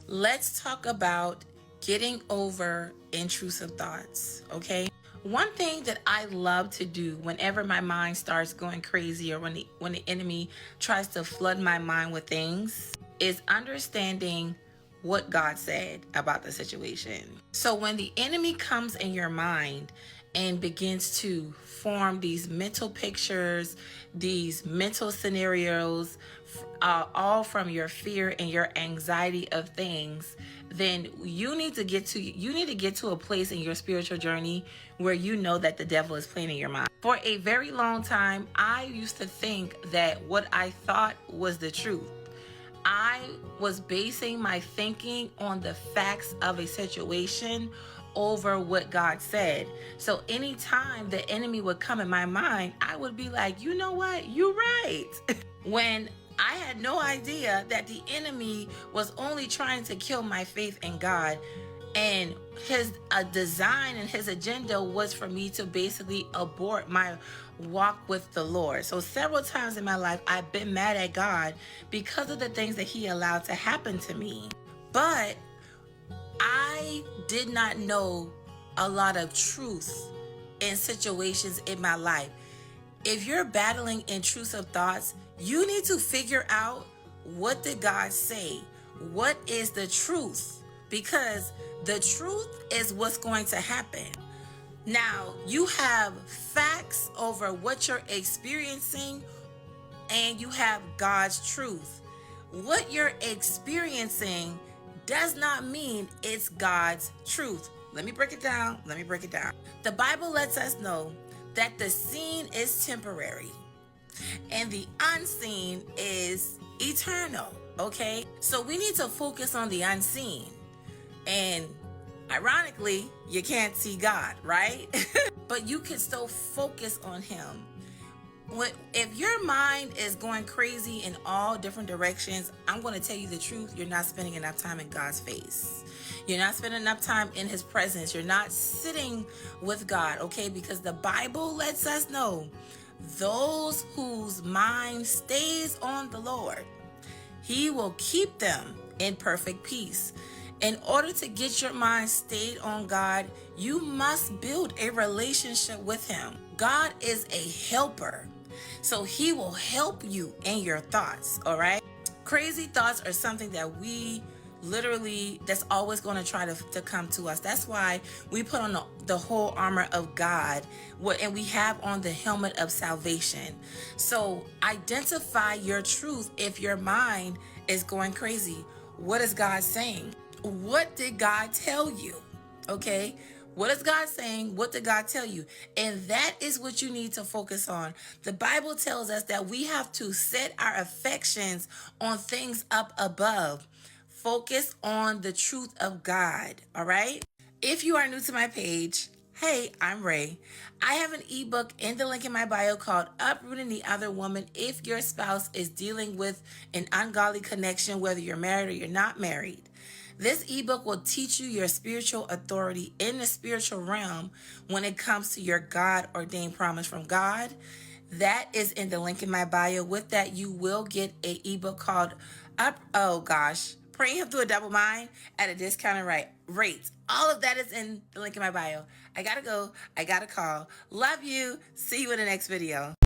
let's talk about getting over intrusive thoughts, okay? One thing that I love to do whenever my mind starts going crazy, or when the enemy tries to flood my mind with things, is understanding what God said about the situation. So when the enemy comes in your mind and begins to form these mental pictures, these mental scenarios, all from your fear and your anxiety of things, then you need to get to a place in your spiritual journey where you know that the devil is playing in your mind. For a very long time, I used to think that what I thought was the truth. I was basing my thinking on the facts of a situation over what God said. So anytime the enemy would come in my mind, I would be like, you know what? You're right. When I had no idea that the enemy was only trying to kill my faith in God. And his design and his agenda was for me to basically abort my walk with the Lord. So several times in my life, I've been mad at God because of the things that he allowed to happen to me. But I did not know a lot of truth in situations in my life. If you're battling intrusive thoughts, you need to figure out, what did God say? What is the truth? Because the truth is what's going to happen. Now, you have facts over what you're experiencing, and you have God's truth. What you're experiencing does not mean it's God's truth. Let me break it down. The Bible lets us know that the seen is temporary and the unseen is eternal. Okay? So we need to focus on the unseen. And ironically, you can't see God, right? But you can still focus on him. If your mind is going crazy in all different directions, I'm going to tell you the truth. You're not spending enough time in God's face. You're not spending enough time in his presence. You're not sitting with God, okay? Because the Bible lets us know those whose mind stays on the Lord, he will keep them in perfect peace. In order to get your mind stayed on God, you must build a relationship with him. God is a helper, so he will help you in your thoughts, all right? Crazy thoughts are something that that's always going to try to come to us. That's why we put on the whole armor of God, and we have on the helmet of salvation. So identify your truth. If your mind is going crazy, what is God saying? What did God tell you? Okay? What is God saying? What did God tell you? And that is what you need to focus on. The Bible tells us that we have to set our affections on things up above. Focus on the truth of God. All right? If you are new to my page, hey, I'm Ray. I have an ebook in the link in my bio called Uprooting the Other Woman if your spouse is dealing with an ungodly connection, whether you're married or you're not married. This ebook will teach you your spiritual authority in the spiritual realm when it comes to your God-ordained promise from God. That is in the link in my bio. With that, you will get an ebook called Praying Him Through a Double Mind at a discounted rate. All of that is in the link in my bio. I gotta go. I gotta call. Love you. See you in the next video.